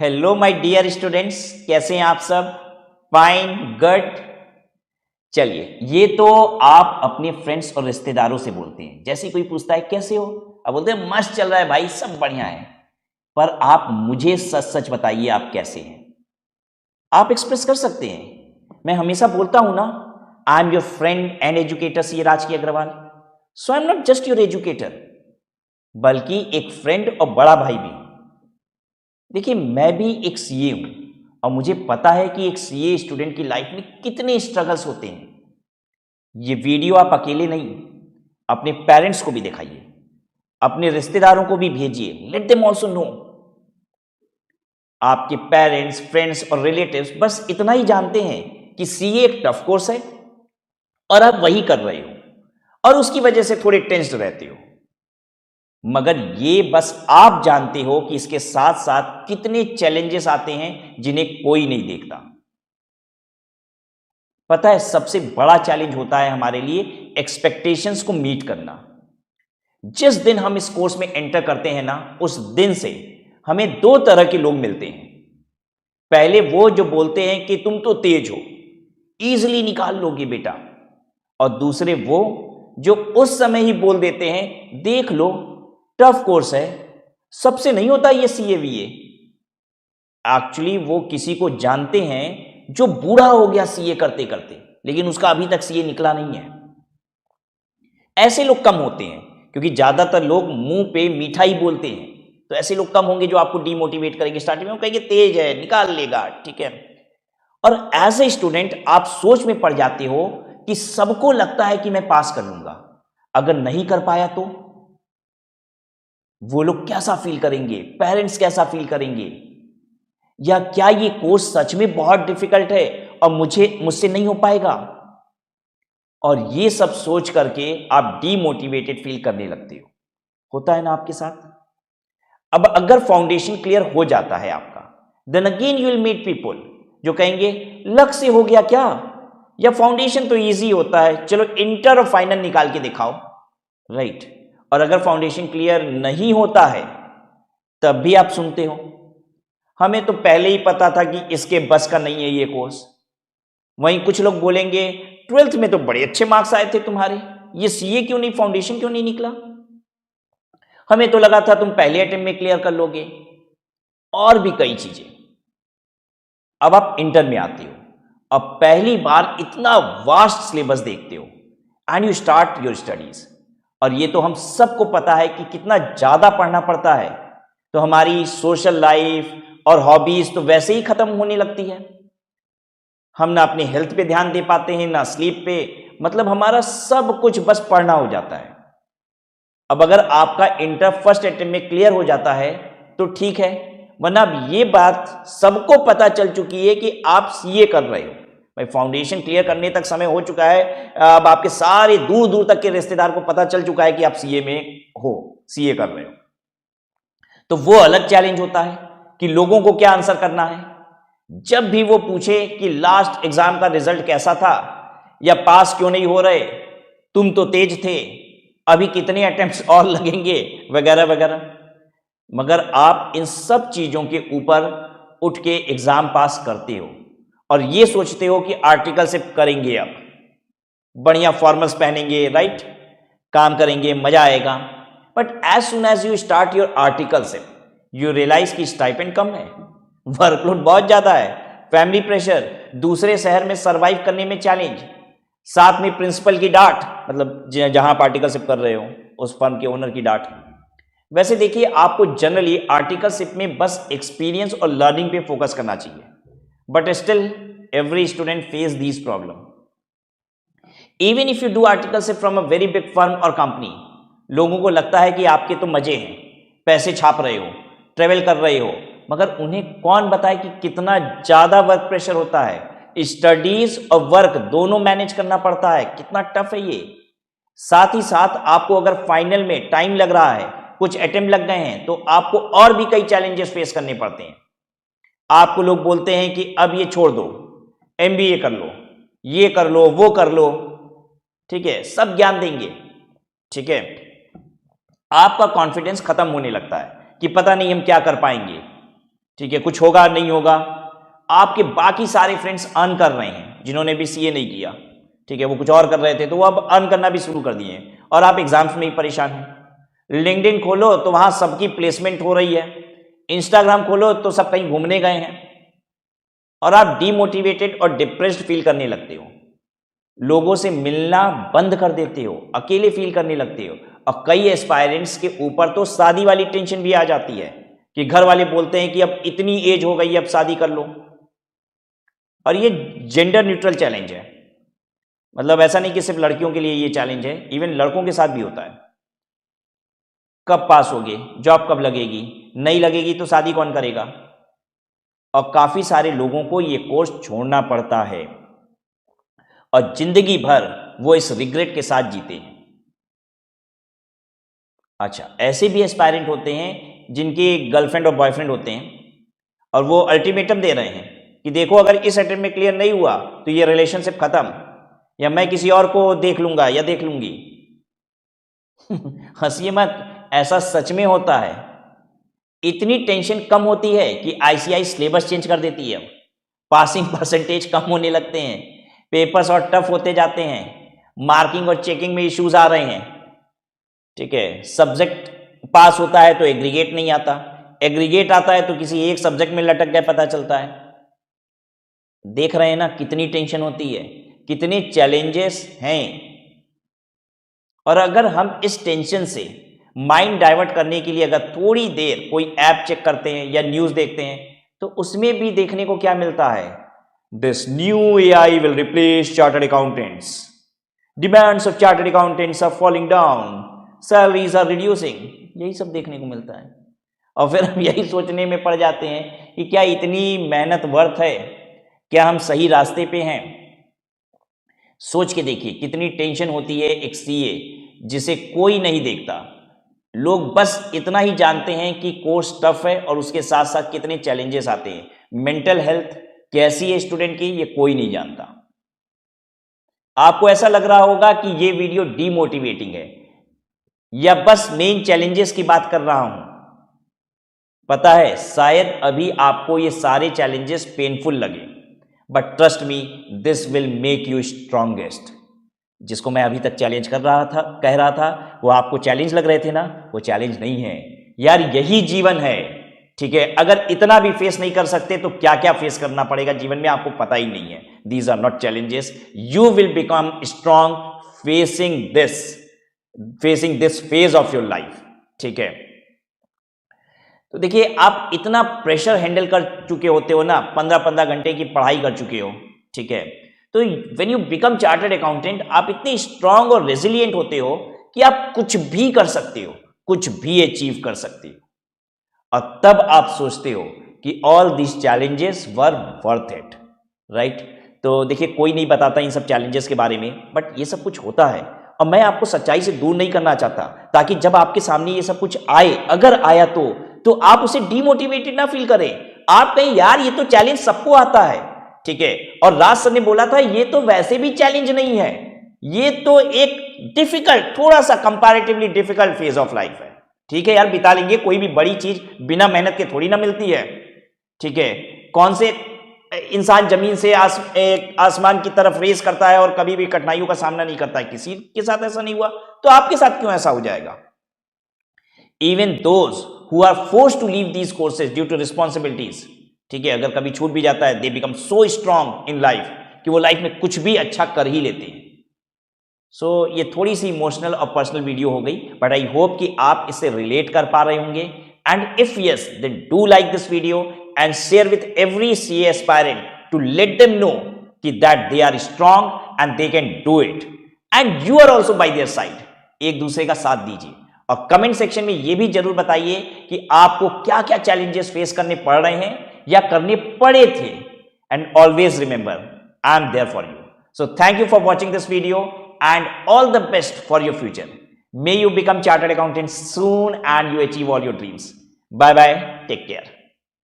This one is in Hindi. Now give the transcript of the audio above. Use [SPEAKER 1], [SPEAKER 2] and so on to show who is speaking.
[SPEAKER 1] हेलो माय डियर स्टूडेंट्स, कैसे हैं आप सब? Fine, good. चलिए, ये तो आप अपने फ्रेंड्स और रिश्तेदारों से बोलते हैं। जैसे ही कोई पूछता है कैसे हो, आप बोलते हैं मस्त चल रहा है भाई, सब बढ़िया है। पर आप मुझे सच सच बताइए, आप कैसे हैं? आप एक्सप्रेस कर सकते हैं। मैं हमेशा बोलता हूं ना, I am your friend and educator C राजकीय Agrawal. So I am not just your educator, बल्कि एक फ्रेंड और बड़ा भाई भी। देखिए, मैं भी एक सीए हूं और मुझे पता है कि एक सीए स्टूडेंट की लाइफ में कितने स्ट्रगल्स होते हैं। ये वीडियो आप अकेले नहीं, अपने पेरेंट्स को भी दिखाइए, अपने रिश्तेदारों को भी भेजिए। Let them also know. आपके पेरेंट्स, फ्रेंड्स और रिलेटिव्स बस इतना ही जानते हैं कि सीए एक टफ कोर्स है और आप वही कर रहे हो और उसकी वजह से थोड़े टेंस्ड रहते हो। मगर ये बस आप जानते हो कि इसके साथ साथ कितने चैलेंजेस आते हैं जिन्हें कोई नहीं देखता। पता है, सबसे बड़ा चैलेंज होता है हमारे लिए एक्सपेक्टेशंस को मीट करना। जिस दिन हम इस कोर्स में एंटर करते हैं ना, उस दिन से हमें दो तरह के लोग मिलते हैं। पहले वो जो बोलते हैं कि तुम तो तेज हो, इजीली निकाल लोगे बेटा। और दूसरे वो जो उस समय ही बोल देते हैं, देख लो टफ कोर्स है, सबसे नहीं होता ये सीएवीए। एक्चुअली वो किसी को जानते हैं जो बूढ़ा हो गया सीए करते करते, लेकिन उसका अभी तक सीए निकला नहीं है। ऐसे लोग कम होते हैं क्योंकि ज्यादातर लोग मुंह पे मीठा ही बोलते हैं। तो ऐसे लोग कम होंगे जो आपको डिमोटिवेट करेंगे। स्टार्टिंग में वो कहेंगे तेज है, निकाल लेगा, ठीक है। और एज ए स्टूडेंट आप सोच में पड़ जाते हो कि सबको लगता है कि मैं पास कर लूंगा, अगर नहीं कर पाया तो वो लोग कैसा फील करेंगे, पेरेंट्स कैसा फील करेंगे, या क्या ये कोर्स सच में बहुत डिफिकल्ट है और मुझसे नहीं हो पाएगा। और ये सब सोच करके आप डीमोटिवेटेड फील करने लगते हो। होता है ना आपके साथ? अब अगर फाउंडेशन क्लियर हो जाता है आपका, then again you will meet people जो कहेंगे लक से हो गया क्या, या फाउंडेशन तो इजी होता है, चलो इंटर और फाइनल निकाल के दिखाओ, राइट। और अगर फाउंडेशन क्लियर नहीं होता है तब भी आप सुनते हो, हमें तो पहले ही पता था कि इसके बस का नहीं है ये कोर्स। वहीं कुछ लोग बोलेंगे 12th में तो बड़े अच्छे मार्क्स आए थे तुम्हारे, ये सीए क्यों नहीं, फाउंडेशन क्यों नहीं निकला, हमें तो लगा था तुम पहले अटेम्प्ट में क्लियर कर लोगे, और भी कई चीजें। अब आप इंटर में आते हो, अब पहली बार इतना वास्ट सिलेबस देखते हो and you start your studies. और ये तो हम सबको पता है कि कितना ज्यादा पढ़ना पड़ता है, तो हमारी सोशल लाइफ और हॉबीज तो वैसे ही खत्म होने लगती है। हम ना अपने हेल्थ पे ध्यान दे पाते हैं, ना स्लीप पे, मतलब हमारा सब कुछ बस पढ़ना हो जाता है। अब अगर आपका इंटर फर्स्ट अटेम्प्ट में क्लियर हो जाता है तो ठीक है, वरना अब ये बात सबको पता चल चुकी है कि आप सीए कर रहे हो। भाई फाउंडेशन क्लियर करने तक समय हो चुका है, अब आपके सारे दूर दूर तक के रिश्तेदार को पता चल चुका है कि आप सीए में हो, सीए कर रहे हो। तो वो अलग चैलेंज होता है कि लोगों को क्या आंसर करना है। जब भी वो पूछे कि लास्ट एग्जाम का रिजल्ट कैसा था, या पास क्यों नहीं हो रहे, तुम तो तेज थे, अभी कितने अटेम्प्ट्स और लगेंगे, वगैरह वगैरह। मगर आप इन सब चीजों के ऊपर उठ के एग्जाम पास करते हो और ये सोचते हो कि आर्टिकलशिप करेंगे, अब बढ़िया फॉर्मल्स पहनेंगे, राइट, काम करेंगे, मजा आएगा। But as soon as you start your articleship, you realise कि स्टाइपेंड कम है, वर्कलोड बहुत ज्यादा है, फैमिली प्रेशर, दूसरे शहर में सरवाइव करने में चैलेंज, साथ में प्रिंसिपल की डांट, मतलब जहां आप आर्टिकलशिप कर रहे हो उस फर्म के ओनर की डांट। वैसे देखिए, आपको जनरली आर्टिकलशिप में बस एक्सपीरियंस और लर्निंग पे फोकस करना चाहिए, but still every student face this problem. Even if you do articleship from a very big firm और कंपनी, लोगों को लगता है कि आपके तो मजे हैं, पैसे छाप रहे हो, ट्रेवल कर रहे हो, मगर उन्हें कौन बताए कि कितना ज्यादा वर्क प्रेशर होता है। स्टडीज और वर्क दोनों मैनेज करना पड़ता है, कितना टफ है ये। साथ ही साथ आपको अगर फाइनल में टाइम लग रहा है, कुछ अटेम्प्ट लग गए हैं, तो आपको और भी कई चैलेंजेस फेस करने पड़ते हैं। आपको लोग बोलते हैं कि अब ये छोड़ दो, एमबीए कर लो, ये कर लो, वो कर लो, ठीक है, सब ज्ञान देंगे, ठीक है। आपका कॉन्फिडेंस खत्म होने लगता है कि पता नहीं हम क्या कर पाएंगे, ठीक है, कुछ होगा नहीं होगा। आपके बाकी सारे फ्रेंड्स अर्न कर रहे हैं, जिन्होंने भी सीए नहीं किया, ठीक है, वो कुछ और कर रहे थे तो वो अब अर्न करना भी शुरू कर दिए हैं, और आप एग्जाम्स में ही परेशान हैं। लिंक्डइन खोलो तो वहां सबकी प्लेसमेंट हो रही है, इंस्टाग्राम खोलो तो सब कहीं घूमने गए हैं, और आप डीमोटिवेटेड और डिप्रेस्ड फील करने लगते हो, लोगों से मिलना बंद कर देते हो, अकेले फील करने लगते हो। और कई एस्पायरेंट्स के ऊपर तो शादी वाली टेंशन भी आ जाती है कि घर वाले बोलते हैं कि अब इतनी एज हो गई, अब शादी कर लो। और ये जेंडर न्यूट्रल चैलेंज है, मतलब ऐसा नहीं कि सिर्फ लड़कियों के लिए ये चैलेंज है, इवन लड़कों के साथ भी होता है। कब पास होगे, जॉब कब लगेगी, नहीं लगेगी तो शादी कौन करेगा। और काफी सारे लोगों को ये कोर्स छोड़ना पड़ता है और जिंदगी भर वो इस रिग्रेट के साथ जीते हैं। अच्छा, ऐसे भी एस्पायरेंट होते हैं जिनके गर्लफ्रेंड और बॉयफ्रेंड होते हैं और वो अल्टीमेटम दे रहे हैं कि देखो अगर इस अटेम्प्ट में क्लियर नहीं हुआ तो ये रिलेशनशिप खत्म, या मैं किसी और को देख लूंगा या देख लूंगी। हंसिए मत, ऐसा सच में होता है। इतनी टेंशन कम होती है कि आईसीआई सिलेबस चेंज कर देती है, पासिंग परसेंटेज कम होने लगते हैं, पेपर्स और टफ होते जाते हैं, मार्किंग और चेकिंग में इश्यूज आ रहे हैं, ठीक है। सब्जेक्ट पास होता है तो एग्रीगेट नहीं आता, एग्रीगेट आता है तो किसी एक सब्जेक्ट में लटक गए पता चलता है। देख रहे हैं ना कितनी टेंशन होती है, कितने चैलेंजेस हैं। और अगर हम इस टेंशन से माइंड डाइवर्ट करने के लिए अगर थोड़ी देर कोई ऐप चेक करते हैं या न्यूज देखते हैं तो उसमें भी देखने को क्या मिलता है, this new AI will replace chartered accountants, demands of chartered accountants are falling down, salaries are reducing, यही सब देखने को मिलता है। और फिर हम यही सोचने में पड़ जाते हैं कि क्या इतनी मेहनत वर्थ है, क्या हम सही रास्ते पे हैं। सोच के देखिए कितनी टेंशन होती है एक सीए जिसे कोई नहीं देखता, लोग बस इतना ही जानते हैं कि कोर्स टफ है और उसके साथ साथ कितने चैलेंजेस आते हैं। मेंटल हेल्थ कैसी है स्टूडेंट की ये कोई नहीं जानता। आपको ऐसा लग रहा होगा कि ये वीडियो डीमोटिवेटिंग है या बस मेन चैलेंजेस की बात कर रहा हूं, पता है शायद अभी आपको ये सारे चैलेंजेस पेनफुल लगे, but trust me this will make you strongest. जिसको मैं अभी तक चैलेंज कर रहा था, कह रहा था, वो आपको चैलेंज लग रहे थे ना, वो चैलेंज नहीं है यार, यही जीवन है, ठीक है। अगर इतना भी फेस नहीं कर सकते तो क्या क्या फेस करना पड़ेगा जीवन में आपको पता ही नहीं है। These are not challenges, you will become strong facing this phase of your life, ठीक है। तो देखिए आप इतना प्रेशर हैंडल कर चुके होते हो ना, 15-15 घंटे की पढ़ाई कर चुके हो, ठीक है। तो when you become chartered accountant आप इतने स्ट्रांग और रेजिलिएंट होते हो कि आप कुछ भी कर सकते हो, कुछ भी अचीव कर सकते हो। और तब आप सोचते हो कि all this challenges were worth it, right. तो देखिए कोई नहीं बताता इन सब चैलेंजेस के बारे में, बट ये सब कुछ होता है और मैं आपको सच्चाई से दूर नहीं करना चाहता, ताकि जब आपके सामने ये सब कुछ आए, अगर आया तो आप उसे डीमोटिवेटेड ना फील करें। आप कहें यार ये तो चैलेंज सबको आता है, ठीक है। और राज सर ने बोला था ये तो वैसे भी चैलेंज नहीं है, ये तो एक डिफिकल्ट, थोड़ा सा comparatively difficult phase of life है, ठीक है यार, बिता लेंगे। कोई भी बड़ी चीज बिना मेहनत के थोड़ी ना मिलती है, ठीक है। कौन से इंसान जमीन से आसमान की तरफ रेस करता है और कभी भी कठिनाइयों का सामना नहीं करता है, किसी के साथ ऐसा नहीं हुआ, तो आपके साथ क्यों ऐसा हो जाएगा। Even those who are forced to leave these courses due to responsibilities, ठीक है, अगर कभी छूट भी जाता है, they become so strong in life कि वो लाइफ में कुछ भी अच्छा कर ही लेते हैं। सो ये थोड़ी सी इमोशनल और पर्सनल वीडियो हो गई, बट आई होप कि आप इससे रिलेट कर पा रहे होंगे। And if yes, then do like this video and share with every CA aspirant to let them know कि that they are strong and they can do it and you are also by their side. एक दूसरे का साथ दीजिए और कमेंट सेक्शन में ये भी जरूर बताइए कि आपको क्या क्या चैलेंजेस फेस करने पड़ रहे हैं या करने पड़े थे। And always remember, I am there for you. So thank you for watching this video and all the best for your future. May you become chartered accountant soon and you achieve all your dreams. Bye bye. Take care.